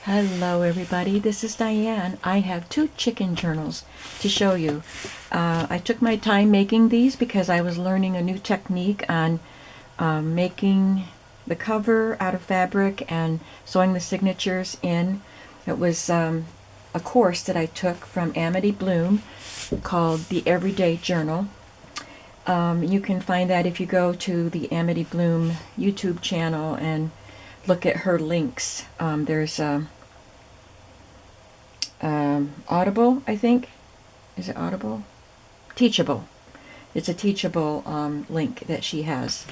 Hello everybody, this is Diane. I have two chicken journals to show you. I took my time making these because I was learning a new technique on making the cover out of fabric and sewing the signatures in. It was a course that I took from Amity Bloom called the Everyday Journal. You can find that if you go to the Amity Bloom YouTube channel and look at her links. There's Audible, I think. Is it Audible? Teachable. It's a Teachable link that she has.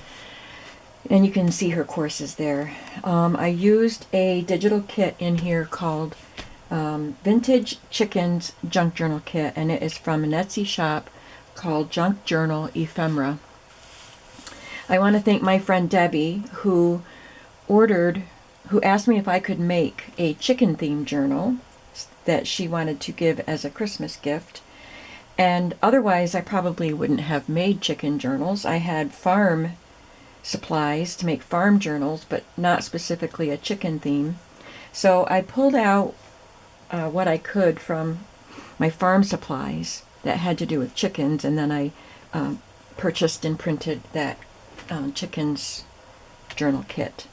And you can see her courses there. I used a digital kit in here called Vintage Chickens Junk Journal Kit, and it is from an Etsy shop called Junk Journal Ephemera. I want to thank my friend Debbie who asked me if I could make a chicken themed journal that she wanted to give as a Christmas gift. And otherwise I probably wouldn't have made chicken journals. I had farm supplies to make farm journals, but not specifically a chicken theme. So I pulled out what I could from my farm supplies that had to do with chickens, and then I purchased and printed that chickens journal kit.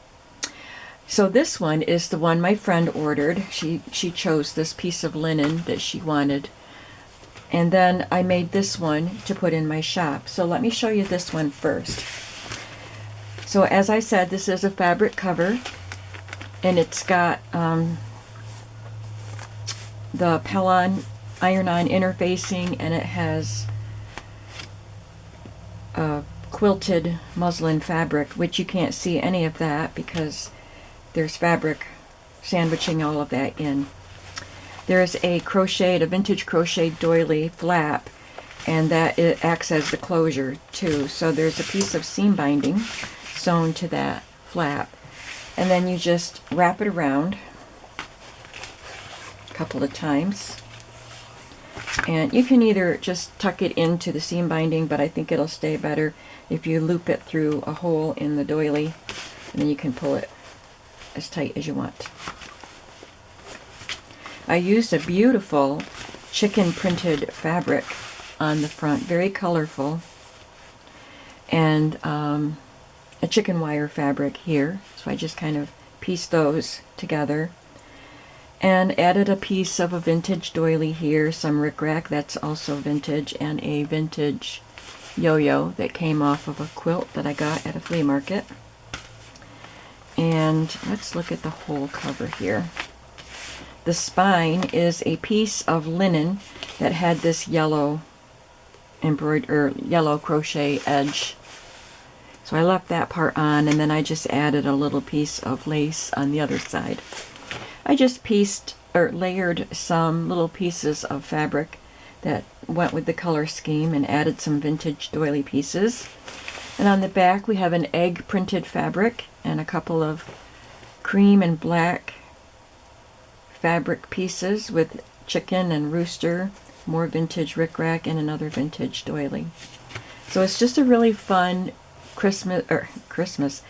So this one is the one my friend ordered. She chose this piece of linen that she wanted. And then I made this one to put in my shop. So let me show you this one first. So as I said, this is a fabric cover, and it's got the Pellon iron-on interfacing, and it has quilted muslin fabric, which you can't see any of that because there's fabric sandwiching all of that in. There's a vintage crocheted doily flap, and that it acts as the closure too. So there's a piece of seam binding sewn to that flap, and then you just wrap it around a couple of times. And you can either just tuck it into the seam binding, but I think it'll stay better if you loop it through a hole in the doily, and then you can pull it as tight as you want. I used a beautiful chicken printed fabric on the front, very colorful, and a chicken wire fabric here. So I just kind of pieced those together and added a piece of a vintage doily here, some rickrack that's also vintage, and a vintage yo-yo that came off of a quilt that I got at a flea market. And let's look at the whole cover here. The spine is a piece of linen that had this yellow yellow crochet edge. So I left that part on, and then I just added a little piece of lace on the other side. I just layered some little pieces of fabric that went with the color scheme and added some vintage doily pieces. And on the back we have an egg printed fabric and a couple of cream and black fabric pieces with chicken and rooster, more vintage rickrack, and another vintage doily. So it's just a really fun Christmas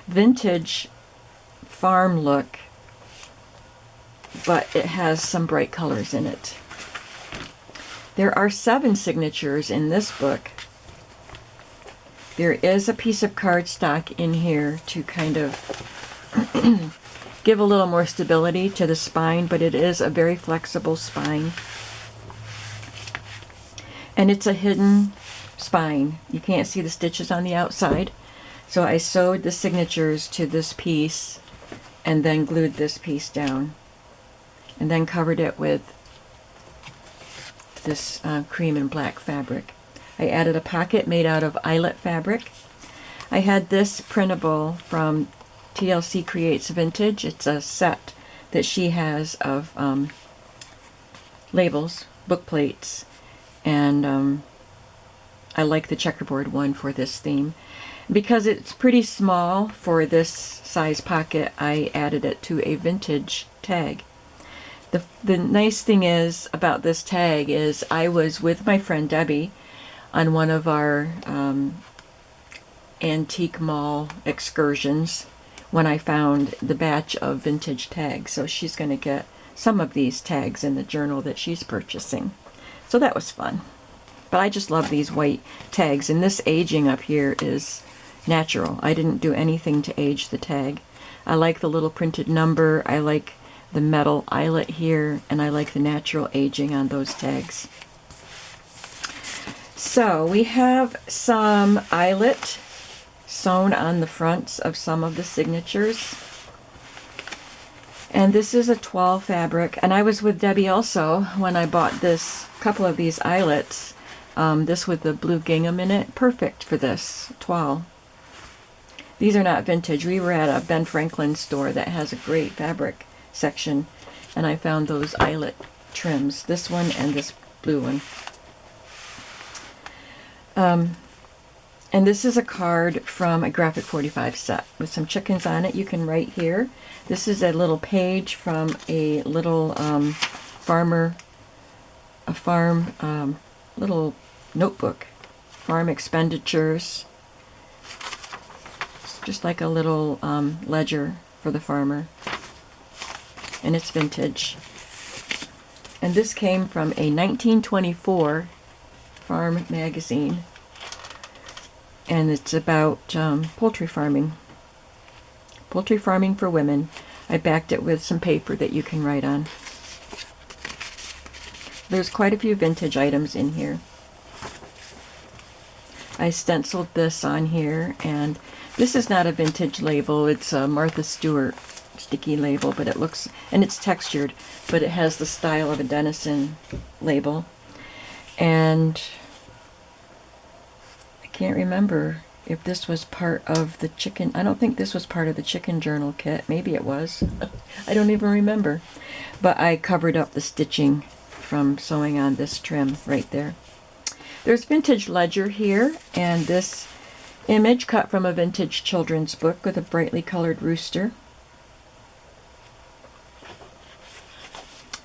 vintage farm look, but it has some bright colors in it. There are 7 signatures in this book. There is a piece of cardstock in here to kind of give a little more stability to the spine, but it is a very flexible spine. And it's a hidden spine. You can't see the stitches on the outside. So I sewed the signatures to this piece and then glued this piece down, and then covered it with this cream and black fabric. I added a pocket made out of eyelet fabric. I had this printable from TLC Creates Vintage. It's a set that she has of labels, book plates, and I like the checkerboard one for this theme. Because it's pretty small for this size pocket, I added it to a vintage tag. The nice thing is about this tag is I was with my friend Debbie on one of our antique mall excursions when I found the batch of vintage tags. So she's going to get some of these tags in the journal that she's purchasing. So that was fun. But I just love these white tags, and this aging up here is natural. I didn't do anything to age the tag. I like the little printed number, I like the metal eyelet here, and I like the natural aging on those tags. So we have some eyelet sewn on the fronts of some of the signatures. And this is a toile fabric, and I was with Debbie also when I bought this couple of these eyelets. This with the blue gingham in it, perfect for this toile. These are not vintage. We were at a Ben Franklin store that has a great fabric section, and I found those eyelet trims, this one and this blue one. And this is a card from a Graphic 45 set with some chickens on it. You can write here. This is a little page from a little farm little notebook, farm expenditures. It's just like a little ledger for the farmer, and it's vintage. And this came from a 1924 farm magazine, and it's about poultry farming for women. I backed it with some paper that you can write on. There's quite a few vintage items in here. I stenciled this on here, and this is not a vintage label. It's a Martha Stewart sticky label, but it looks, and it's textured, but it has the style of a Dennison label. And I can't remember if this was part of the chicken. I don't think this was part of the chicken journal kit. Maybe it was. I don't even remember. But I covered up the stitching from sewing on this trim right there. There's vintage ledger here, and this image cut from a vintage children's book with a brightly colored rooster.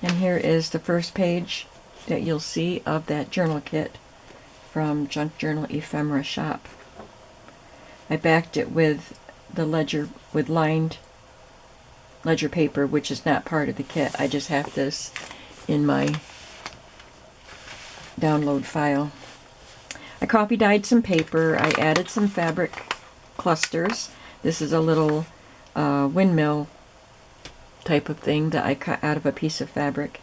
And here is the first page that you'll see of that journal kit from Junk Journal Ephemera Shop. I backed it with the ledger, with lined ledger paper, which is not part of the kit. I just have this in my download file. I coffee dyed some paper. I added some fabric clusters. This is a little windmill type of thing that I cut out of a piece of fabric.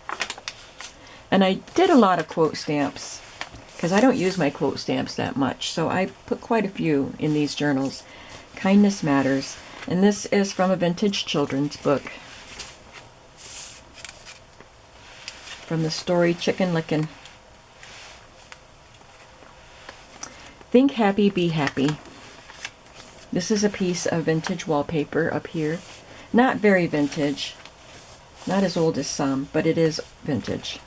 And I did a lot of quote stamps because I don't use my quote stamps that much, so I put quite a few in these journals. Kindness Matters, and this is from a vintage children's book from the story Chicken Licken. Think Happy, Be Happy. This is a piece of vintage wallpaper up here. Not very vintage, not as old as some, but it is vintage.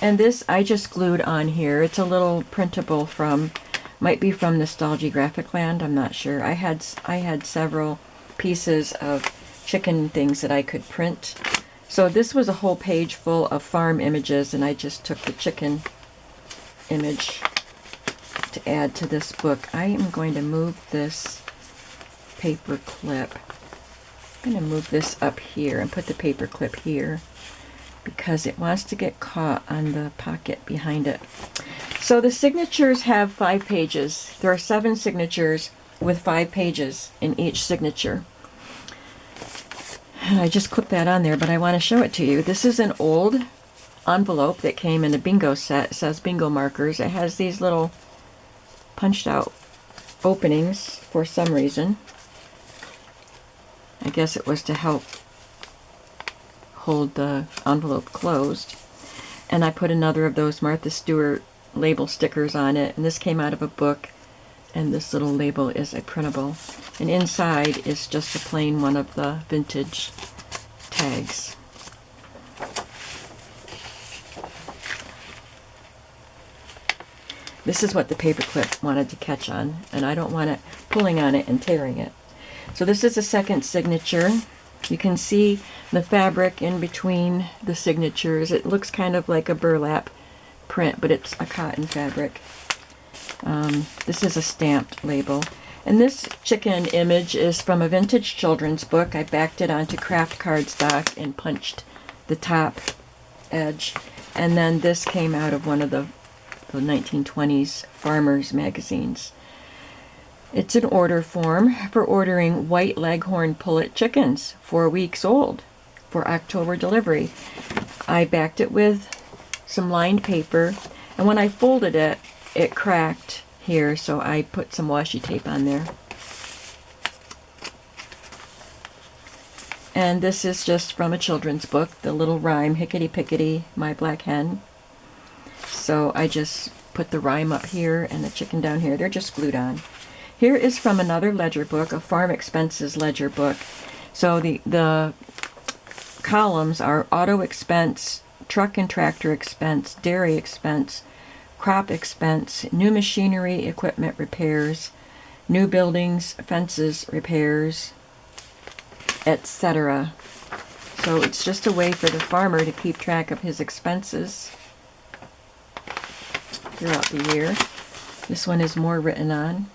And this I just glued on here. It's a little printable from, might be from Nostalgia Graphic Land, I'm not sure. I had several pieces of chicken things that I could print. So this was a whole page full of farm images, and I just took the chicken image to add to this book. I am going to move this paper clip. I'm going to move this up here and put the paper clip here because it wants to get caught on the pocket behind it. So the signatures have 5 pages. There are 7 signatures with 5 pages in each signature. And I just clipped that on there, but I want to show it to you. This is an old envelope that came in a bingo set. It says bingo markers. It has these little punched out openings for some reason. I guess it was to help hold the envelope closed. And I put another of those Martha Stewart label stickers on it, and this came out of a book, and this little label is a printable. And inside is just a plain one of the vintage tags. This is what the paperclip wanted to catch on, and I don't want it pulling on it and tearing it. So this is a second signature. You can see the fabric in between the signatures. It looks kind of like a burlap print, but it's a cotton fabric. This is a stamped label. And this chicken image is from a vintage children's book. I backed it onto craft cardstock and punched the top edge. And then this came out of one of the 1920s farmers magazines. It's an order form for ordering white leghorn pullet chickens, 4 weeks old, for October delivery. I backed it with some lined paper, and when I folded it, it cracked here, so I put some washi tape on there. And this is just from a children's book, the little rhyme, Hickety Pickety, My Black Hen. So I just put the rhyme up here and the chicken down here. They're just glued on. Here is from another ledger book, a farm expenses ledger book. So the columns are auto expense, truck and tractor expense, dairy expense, crop expense, new machinery, equipment repairs, new buildings, fences repairs, etc. So it's just a way for the farmer to keep track of his expenses throughout the year. This one is more written on.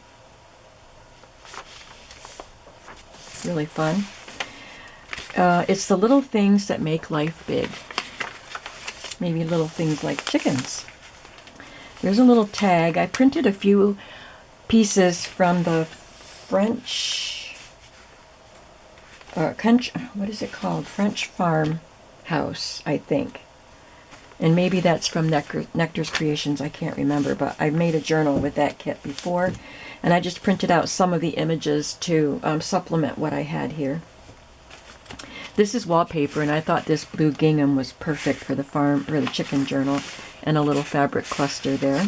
Really fun. It's the little things that make life big. Maybe little things like chickens. There's a little tag. I printed a few pieces from the French, what is it called? French Farmhouse, I think. And maybe that's from Nectar's Creations, I can't remember, but I made a journal with that kit before, and I just printed out some of the images to supplement what I had here. This is wallpaper, and I thought this blue gingham was perfect for the chicken journal, and a little fabric cluster there.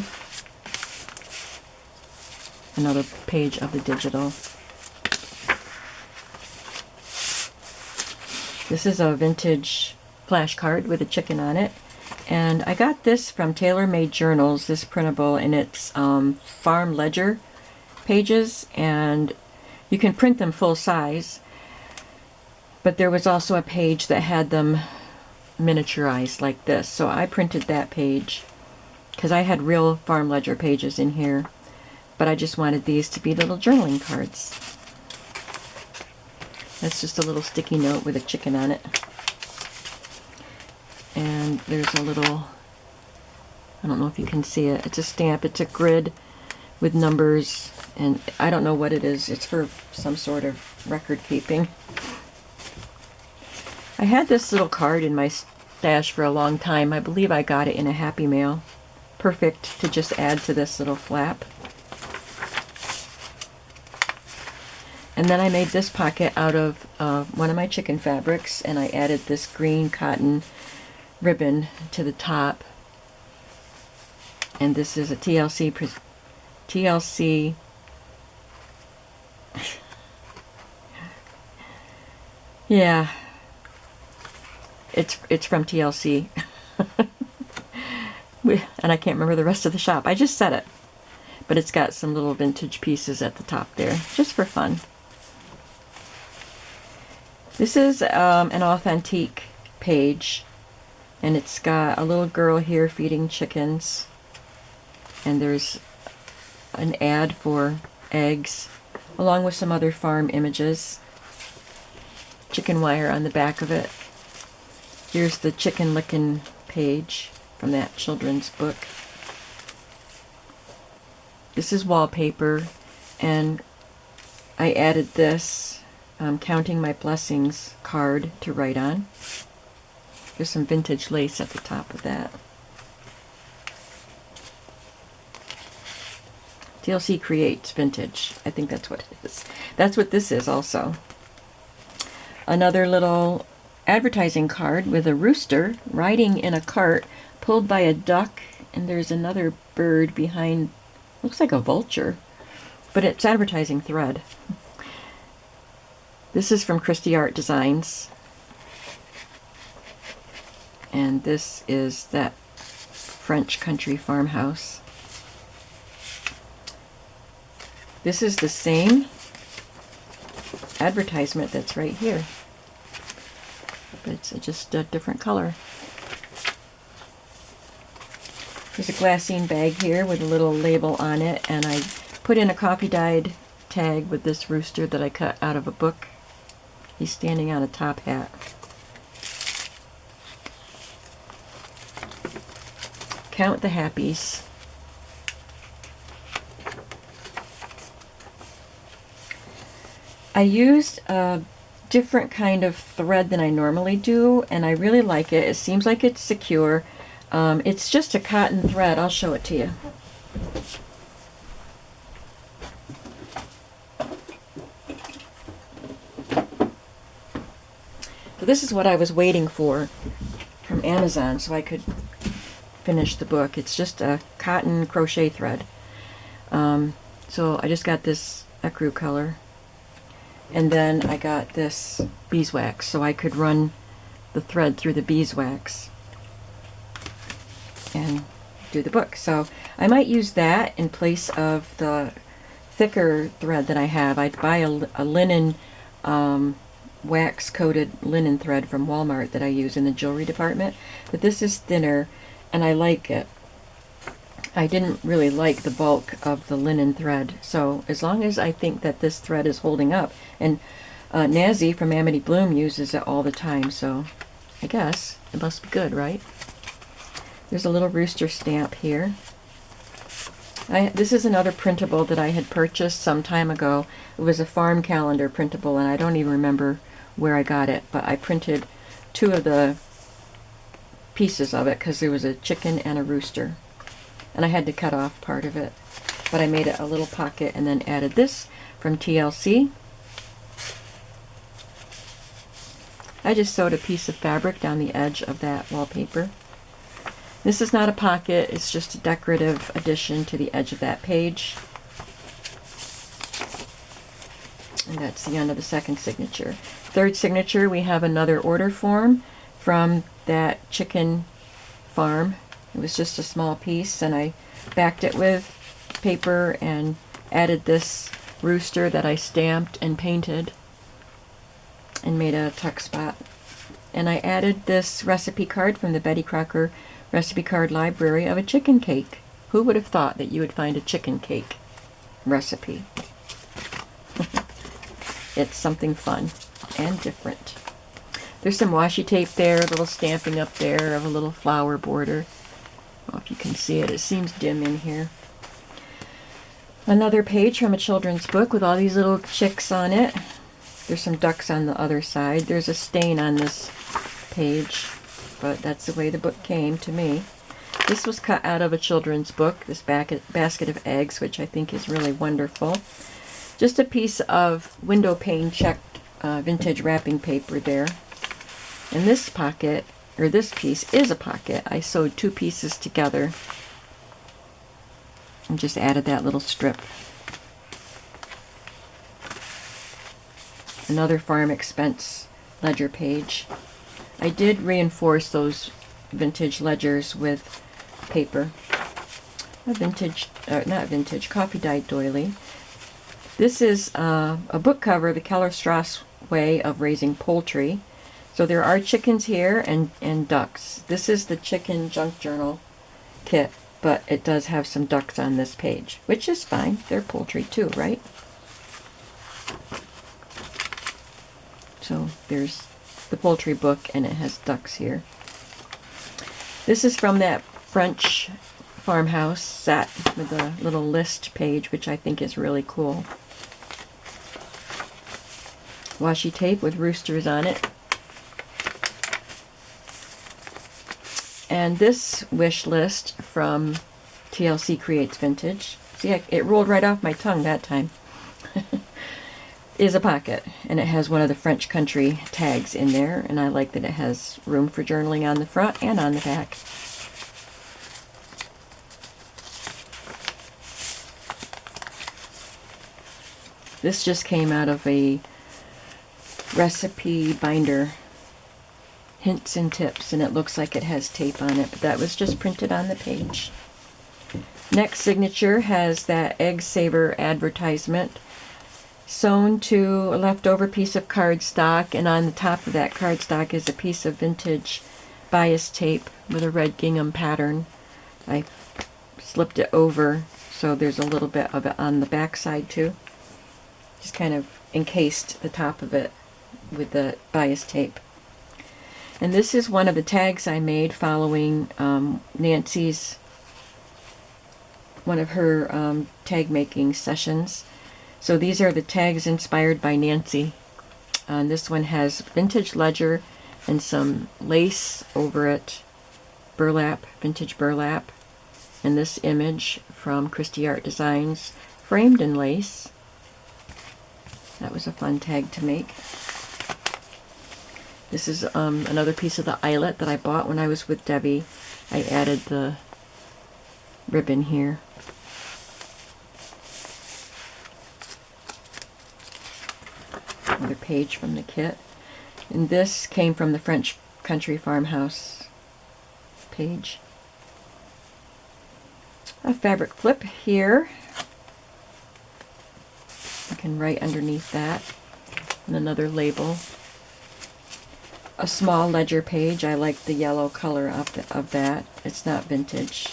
Another page of the digital. This is a vintage flashcard with a chicken on it. And I got this from Tailor Made Journals, this printable, and it's farm ledger pages, and you can print them full size. But there was also a page that had them miniaturized like this. So I printed that page because I had real farm ledger pages in here, but I just wanted these to be little journaling cards. That's just a little sticky note with a chicken on it. And there's a little, I don't know if you can see it, it's a stamp, it's a grid with numbers, and I don't know what it is. It's for some sort of record keeping. I had this little card in my stash for a long time. I believe I got it in a Happy Mail. Perfect to just add to this little flap. And then I made this pocket out of one of my chicken fabrics, and I added this green cotton ribbon to the top. And this is a TLC yeah, it's from TLC. And I can't remember the rest of the shop. I just said it. But it's got some little vintage pieces at the top there, just for fun. This is an authentique page, and it's got a little girl here feeding chickens, and there's an ad for eggs, along with some other farm images. Chicken wire on the back of it. Here's the chicken licking page from that children's book. This is wallpaper, and I added this Counting My Blessings card to write on. There's some vintage lace at the top of that. TLC Creates Vintage. I think that's what it is. That's what this is also. Another little advertising card with a rooster riding in a cart pulled by a duck, and there's another bird behind, looks like a vulture, but it's advertising thread. This is from Christie Art Designs, and this is that French country farmhouse. This is the same advertisement that's right here, but it's just a different color. There's a glassine bag here with a little label on it, and I put in a coffee dyed tag with this rooster that I cut out of a book. He's standing on a top hat. Count the Happies. I used a different kind of thread than I normally do, and I really like it. It seems like it's secure. It's just a cotton thread. I'll show it to you. So this is what I was waiting for from Amazon so I could finish the book. It's just a cotton crochet thread. So I just got this ecru color. And then I got this beeswax so I could run the thread through the beeswax and do the book. So I might use that in place of the thicker thread that I have. I'd buy a linen, wax-coated linen thread from Walmart that I use in the jewelry department. But this is thinner, and I like it. I didn't really like the bulk of the linen thread, so as long as I think that this thread is holding up, and Nazi from Amity Bloom uses it all the time, so I guess it must be good, right? There's a little rooster stamp here. This is another printable that I had purchased some time ago. It was a farm calendar printable, and I don't even remember where I got it, but I printed 2 of the pieces of it because there was a chicken and a rooster. And I had to cut off part of it. But I made it a little pocket and then added this from TLC. I just sewed a piece of fabric down the edge of that wallpaper. This is not a pocket, it's just a decorative addition to the edge of that page. And that's the end of the second signature. Third signature, we have another order form from that chicken farm. It was just a small piece, and I backed it with paper and added this rooster that I stamped and painted and made a tuck spot. And I added this recipe card from the Betty Crocker recipe card library of a chicken cake. Who would have thought that you would find a chicken cake recipe? It's something fun and different. There's some washi tape there, a little stamping up there of a little flower border. I don't know if you can see it. It seems dim in here. Another page from a children's book with all these little chicks on it. There's some ducks on the other side. There's a stain on this page, but that's the way the book came to me. This was cut out of a children's book, this basket of eggs, which I think is really wonderful. Just a piece of window pane checked vintage wrapping paper there. And this pocket, or this piece, is a pocket. I sewed 2 pieces together and just added that little strip. Another farm expense ledger page. I did reinforce those vintage ledgers with paper. A vintage, not vintage, coffee dyed doily. This is a book cover, The Keller Strauss Way of Raising Poultry. So there are chickens here and ducks. This is the chicken junk journal kit, but it does have some ducks on this page, which is fine. They're poultry too, right? So there's the poultry book, and it has ducks here. This is from that French farmhouse set with a little list page, which I think is really cool. Washi tape with roosters on it. And this wish list from TLC Creates Vintage, see, it rolled right off my tongue that time, is a pocket. And it has one of the French country tags in there, and I like that it has room for journaling on the front and on the back. This just came out of a recipe binder, Hints and Tips, and it looks like it has tape on it, but that was just printed on the page. Next signature has that Egg Saver advertisement sewn to a leftover piece of cardstock, and on the top of that cardstock is a piece of vintage bias tape with a red gingham pattern. I slipped it over so there's a little bit of it on the back side too. Just kind of encased the top of it with the bias tape. And this is one of the tags I made following Nancy's, one of her tag making sessions. So these are the tags inspired by Nancy. This one has vintage ledger and some lace over it, burlap, vintage burlap. And this image from Christy Art Designs, framed in lace. That was a fun tag to make. This is another piece of the eyelet that I bought when I was with Debbie. I added the ribbon here. Another page from the kit. And this came from the French Country Farmhouse page. A fabric flip here. I can write underneath that. And another label. A small ledger page. I like the yellow color of that. It's not vintage.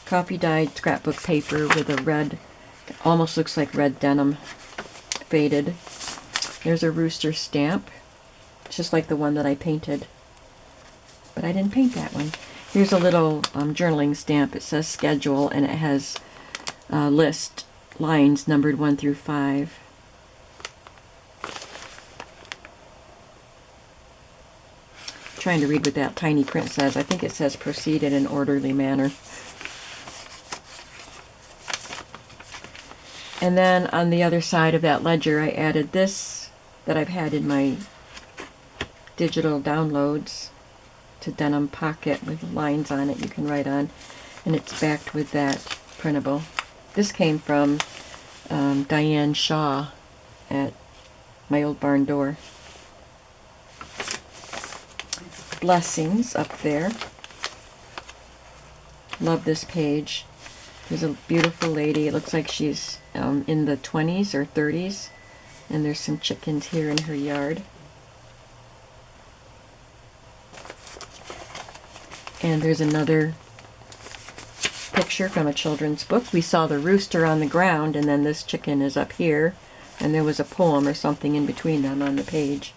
Coffee dyed scrapbook paper with a red, almost looks like red denim, faded. There's a rooster stamp. It's just like the one that I painted. But I didn't paint that one. Here's a little journaling stamp. It says schedule and it has list lines numbered 1 through 5. Trying to read what that tiny print says. I think it says proceed in an orderly manner. And then on the other side of that ledger I added this that I've had in my digital downloads to denim pocket with lines on it you can write on, and it's backed with that printable. This came from Diane Shaw at my old barn door. Blessings up there. Love this page. There's a beautiful lady. It looks like she's in the 20s or 30s, and there's some chickens here in her yard. And there's another picture from a children's book. We saw the rooster on the ground, and then this chicken is up here, and there was a poem or something in between them on the page.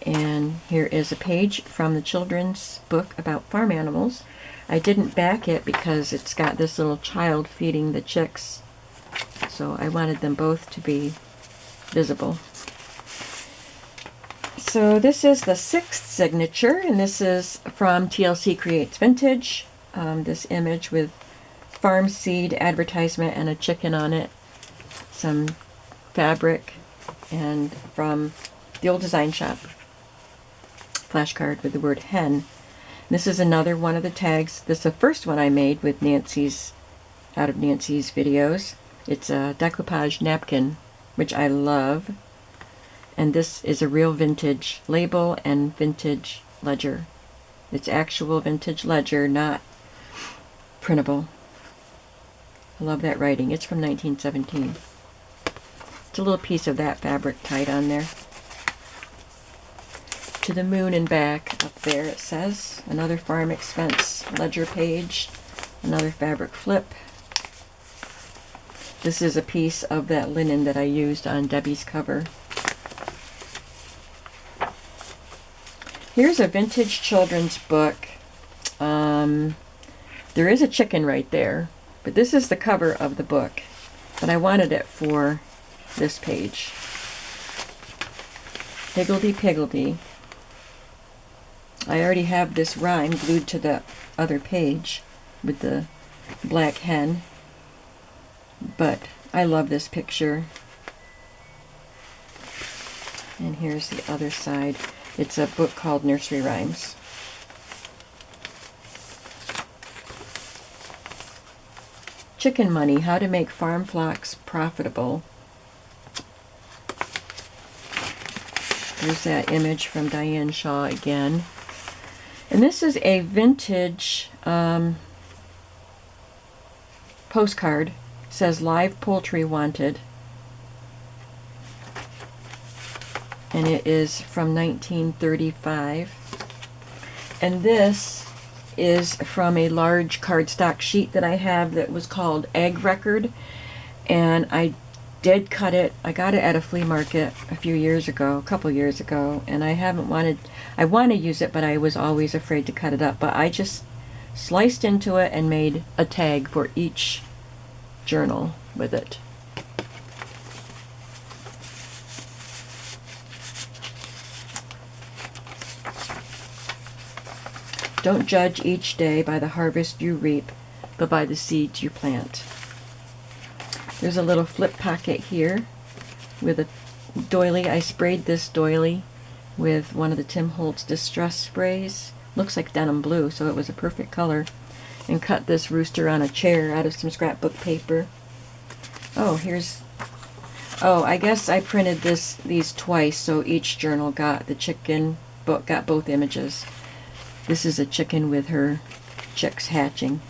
And here is a page from the children's book about farm animals. I didn't back it because it's got this little child feeding the chicks, so I wanted them both to be visible. So this is the 6th signature, and this is from TLC Creates Vintage. This image with farm seed advertisement and a chicken on it, some fabric, and from the old design shop flashcard with the word hen. This is another one of the tags. This is the first one I made with Nancy's, out of Nancy's videos. It's a decoupage napkin, which I love. And this is a real vintage label and vintage ledger. It's actual vintage ledger, not printable. I love that writing. It's from 1917. It's a little piece of that fabric tied on there. To the moon and back up there, it says. Another farm expense ledger page. Another fabric flip. This is a piece of that linen that I used on Debbie's cover. Here's a vintage children's book. There is a chicken right there, but this is the cover of the book. But I wanted it for this page. Higgledy Piggledy. I already have this rhyme glued to the other page with the black hen, but I love this picture. And here's the other side. It's a book called Nursery Rhymes. Chicken Money, How to Make Farm Flocks Profitable. There's that image from Diane Shaw again. And this is a vintage postcard. It says Live Poultry Wanted. And it is from 1935. And this is from a large cardstock sheet that I have that was called Egg Record. And I did cut it. I got it at a flea market a couple years ago, and I want to use it, but I was always afraid to cut it up. But I just sliced into it and made a tag for each journal with it. Don't judge each day by the harvest you reap, but by the seeds you plant. There's a little flip pocket here with a doily. I sprayed this doily with one of the Tim Holtz Distress sprays. Looks like denim blue, so it was a perfect color. And cut this rooster on a chair out of some scrapbook paper. Oh, I guess I printed these twice, so each journal got got both images. This is a chicken with her chicks hatching.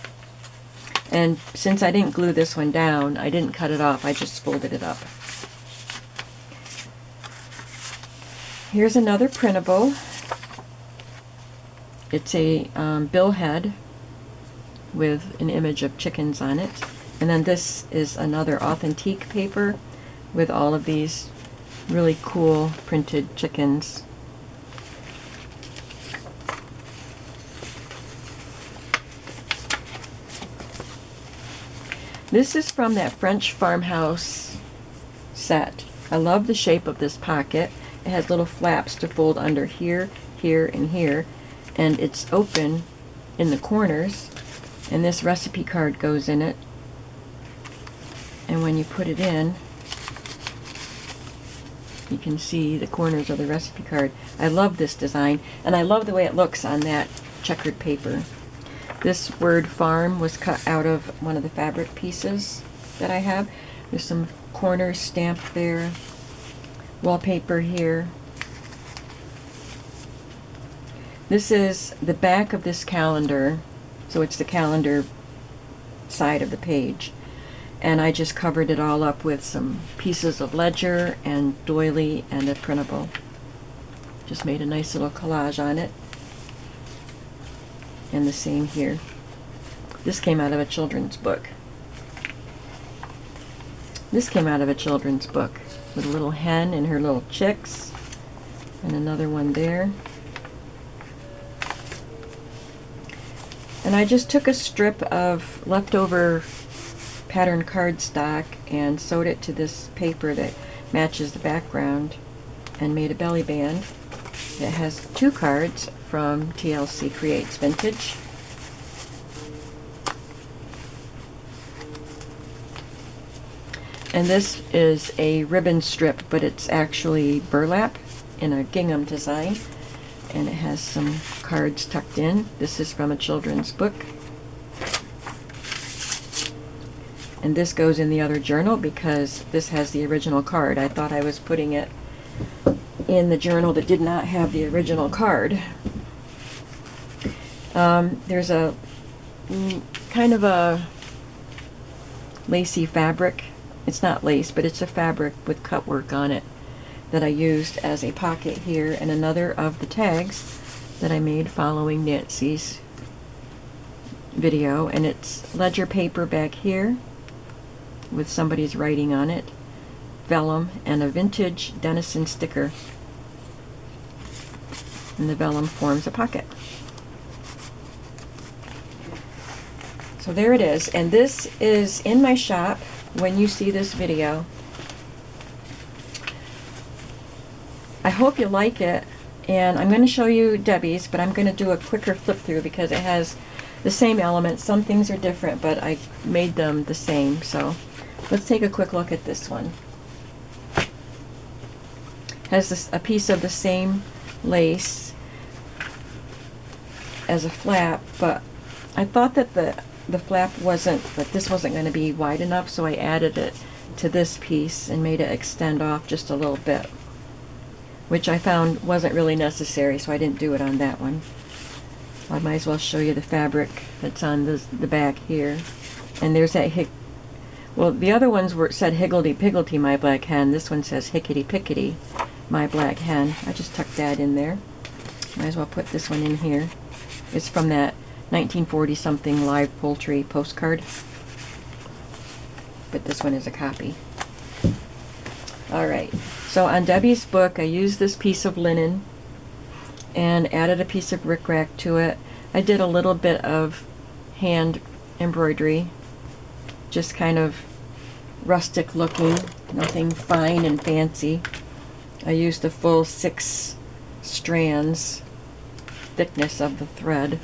And since I didn't glue this one down, I didn't cut it off, I just folded it up. Here's another printable. It's a bill head with an image of chickens on it. And then this is another authentique paper with all of these really cool printed chickens. This is from that French farmhouse set. I love the shape of this pocket. It has little flaps to fold under here, here, and here. And it's open in the corners. And this recipe card goes in it. And when you put it in, you can see the corners of the recipe card. I love this design. And I love the way it looks on that checkered paper. This word farm was cut out of one of the fabric pieces that I have. There's some corners stamped there. Wallpaper here. This is the back of this calendar. So it's the calendar side of the page. And I just covered it all up with some pieces of ledger and doily and a printable. Just made a nice little collage on it. And the same here. This came out of a children's book. This came out of a children's book with a little hen and her little chicks. And another one there. And I just took a strip of leftover pattern cardstock and sewed it to this paper that matches the background and made a belly band. It has 2 cards from TLC Creates Vintage. And this is a ribbon strip, but it's actually burlap in a gingham design. And it has some cards tucked in. This is from a children's book. And this goes in the other journal because this has the original card. I thought I was putting it in the journal that did not have the original card. There's a kind of a lacy fabric. It's not lace, but it's a fabric with cut work on it that I used as a pocket here, and another of the tags that I made following Nancy's video. And it's ledger paper back here with somebody's writing on it, vellum, and a vintage Dennison sticker. And the vellum forms a pocket. So there it is, and this is in my shop when you see this video. I hope you like it, and I'm going to show you Debbie's, but I'm going to do a quicker flip through because it has the same elements. Some things are different, but I made them the same. So let's take a quick look at this one. Has a piece of the same lace as a flap, but I thought that the flap this wasn't going to be wide enough, so I added it to this piece and made it extend off just a little bit, which I found wasn't really necessary, so I didn't do it on that one. I might as well show you the fabric that's on the back here. And there's that well, the other ones said Higgledy Piggledy, my black hen. This one says Hickety Pickety, my black hen. I just tucked that in there. Might as well put this one in here. It's from that 1940-something live poultry postcard. But this one is a copy. Alright, so on Debbie's book I used this piece of linen and added a piece of rickrack to it. I did a little bit of hand embroidery, just kind of rustic looking, nothing fine and fancy. I used the full 6 strands thickness of the thread.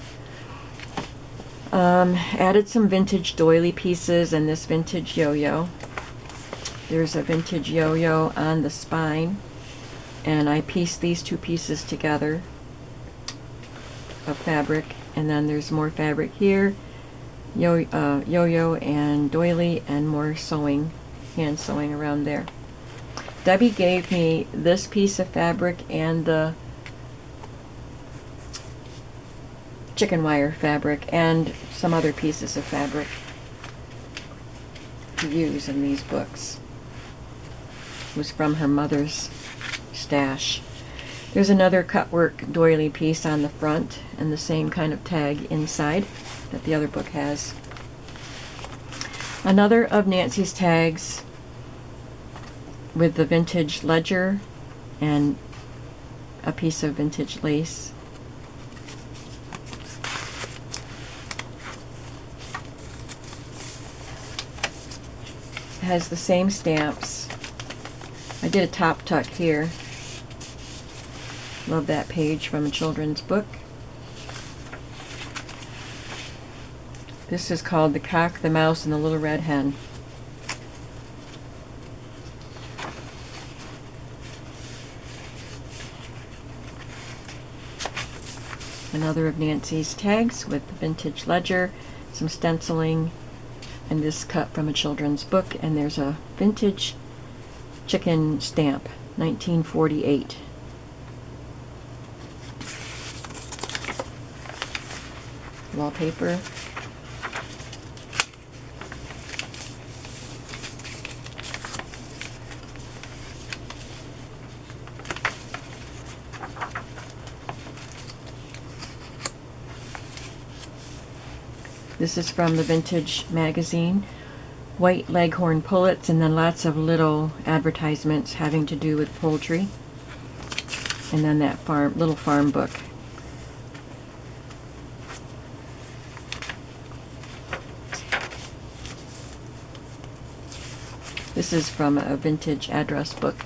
Added some vintage doily pieces and this vintage yo-yo. There's a vintage yo-yo on the spine, and I pieced these 2 pieces together of fabric, and then there's more fabric here, yo-yo and doily, and more sewing, hand sewing around there. Debbie gave me this piece of fabric and the chicken wire fabric and some other pieces of fabric to use in these books. It was from her mother's stash. There's another cutwork doily piece on the front and the same kind of tag inside that the other book has. Another of Nancy's tags with the vintage ledger and a piece of vintage lace. It has the same stamps. I did a top tuck here. Love that page from a children's book. This is called The Cock, the Mouse, and the Little Red Hen. Another of Nancy's tags with the vintage ledger, some stenciling, and this cut from a children's book, and there's a vintage chicken stamp, 1948. Wallpaper. This is from the Vintage magazine. White leghorn pullets, and then lots of little advertisements having to do with poultry. And then that little farm book. This is from a vintage address book.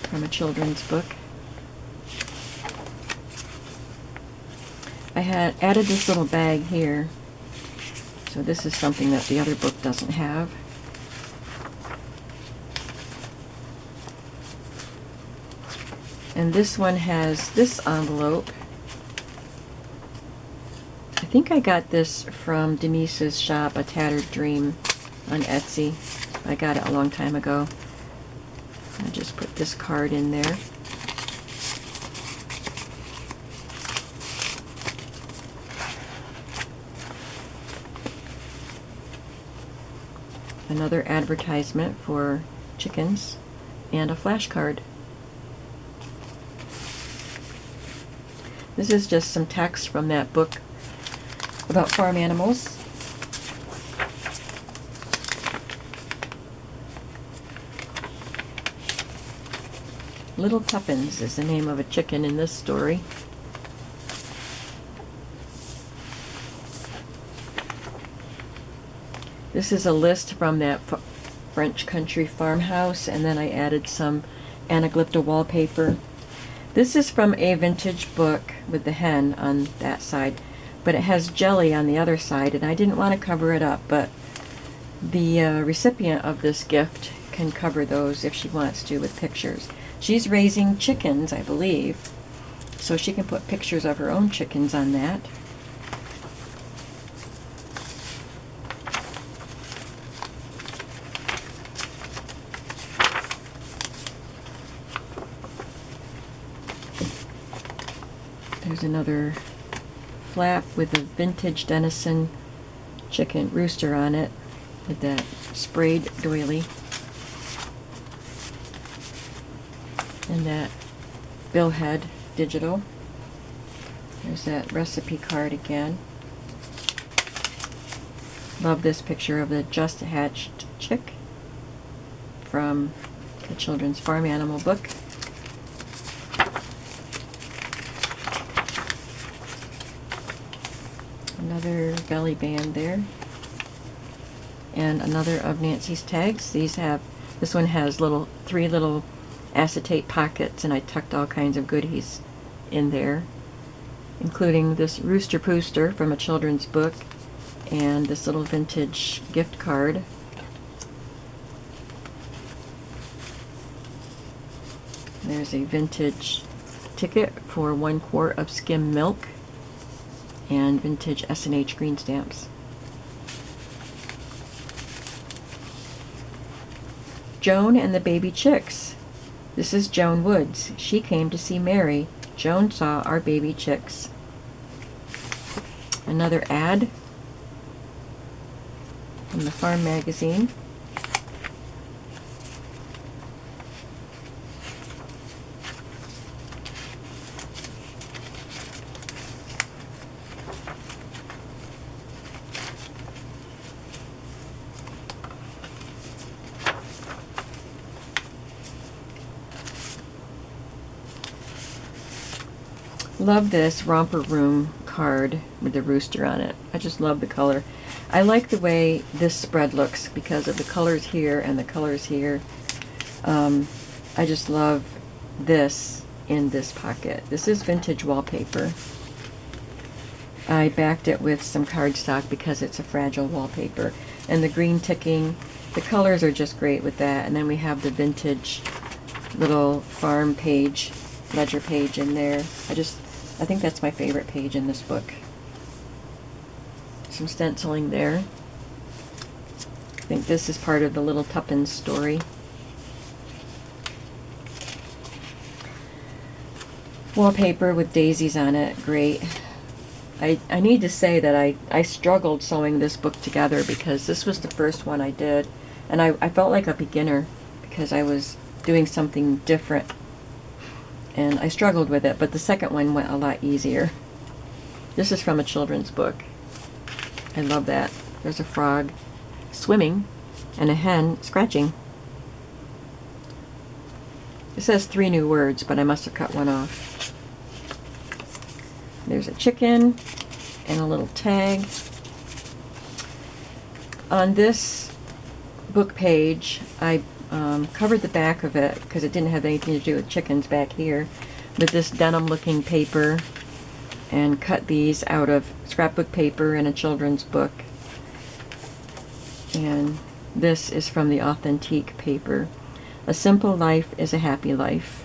From a children's book. I had added this little bag here, so this is something that the other book doesn't have. And this one has this envelope. I think I got this from Denise's shop, A Tattered Dream, on Etsy. I got it a long time ago. I just put this card in there. Another advertisement for chickens and a flashcard. This is just some text from that book about farm animals. Little Tuppence is the name of a chicken in this story. This is a list from that French country farmhouse, and then I added some Anaglypta wallpaper. This is from a vintage book with the hen on that side, but it has jelly on the other side, and I didn't want to cover it up, but the recipient of this gift can cover those if she wants to with pictures. She's raising chickens, I believe, so she can put pictures of her own chickens on that. There's another flap with a vintage Denison chicken rooster on it with that sprayed doily. And that billhead digital. There's that recipe card again. Love this picture of the just hatched chick from the Children's Farm Animal book. Another belly band there. And another of Nancy's tags. This one has three little acetate pockets, and I tucked all kinds of goodies in there, including this Rooster Pooster from a children's book, and this little vintage gift card. There's a vintage ticket for 1 quart of skim milk, and vintage S&H green stamps. Joan and the Baby Chicks. This is Joan Woods. She came to see Mary. Joan saw our baby chicks. Another ad from the Farm Magazine. Love this Romper Room card with the rooster on it. I just love the color. I like the way this spread looks because of the colors here and the colors here. I just love this in this pocket. This is vintage wallpaper. I backed it with some cardstock because it's a fragile wallpaper. And the green ticking, the colors are just great with that. And then we have the vintage little farm page, ledger page in there. I think that's my favorite page in this book. Some stenciling there. I think this is part of the Little Tuppence story. Wallpaper with daisies on it, great. I need to say that I struggled sewing this book together because this was the first one I did. And I felt like a beginner because I was doing something different. And I struggled with it, but the second one went a lot easier. This is from a children's book. I love that. There's a frog swimming and a hen scratching. It says 3 new words, but I must have cut one off. There's a chicken and a little tag. On this book page, I covered the back of it because it didn't have anything to do with chickens back here with this denim looking paper, and cut these out of scrapbook paper in a children's book. And this is from the Authentique paper. A simple life is a happy life.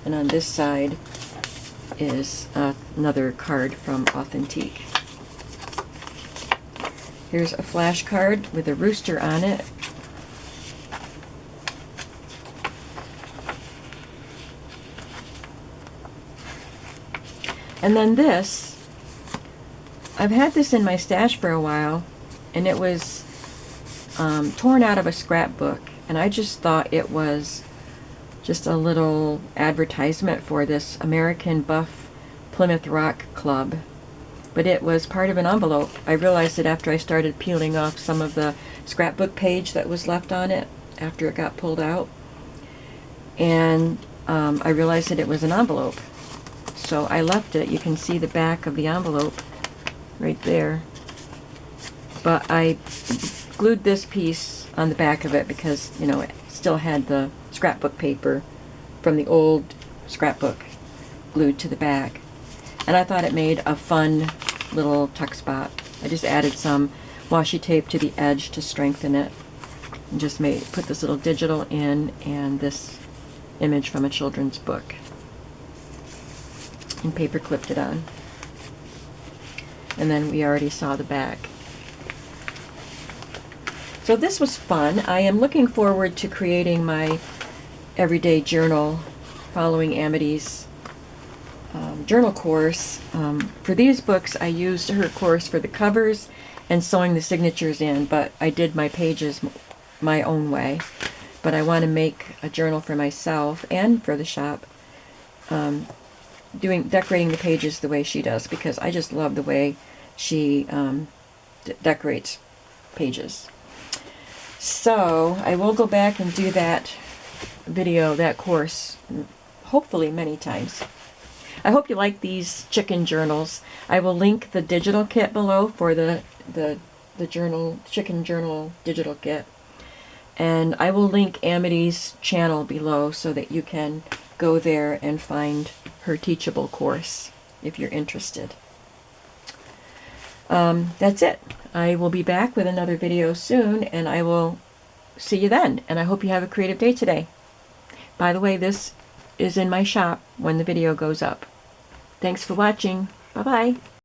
And on this side is another card from Authentique. Here's a flash card with a rooster on it. And then this, I've had this in my stash for a while, and it was torn out of a scrapbook, and I just thought it was just a little advertisement for this American Buff Plymouth Rock Club. But it was part of an envelope. I realized it after I started peeling off some of the scrapbook page that was left on it after it got pulled out. And I realized that it was an envelope. So I left it. You can see the back of the envelope right there. But I glued this piece on the back of it because, you know, it still had the scrapbook paper from the old scrapbook glued to the back. And I thought it made a fun little tuck spot. I just added some washi tape to the edge to strengthen it. And just put this little digital in and this image from a children's book. And paper clipped it on. And then we already saw the back. So this was fun. I am looking forward to creating my everyday journal following Amity's journal course. For these books, I used her course for the covers and sewing the signatures in, but I did my pages my own way. But I want to make a journal for myself and for the shop, decorating the pages the way she does, because I just love the way she decorates pages. So I will go back and do that video, that course, hopefully many times. I hope you like these chicken journals. I will link the digital kit below for the journal, chicken journal digital kit. And I will link Amity's channel below so that you can go there and find her Teachable course if you're interested. That's it. I will be back with another video soon, and I will see you then. And I hope you have a creative day today. By the way, this is in my shop when the video goes up. Thanks for watching. Bye-bye.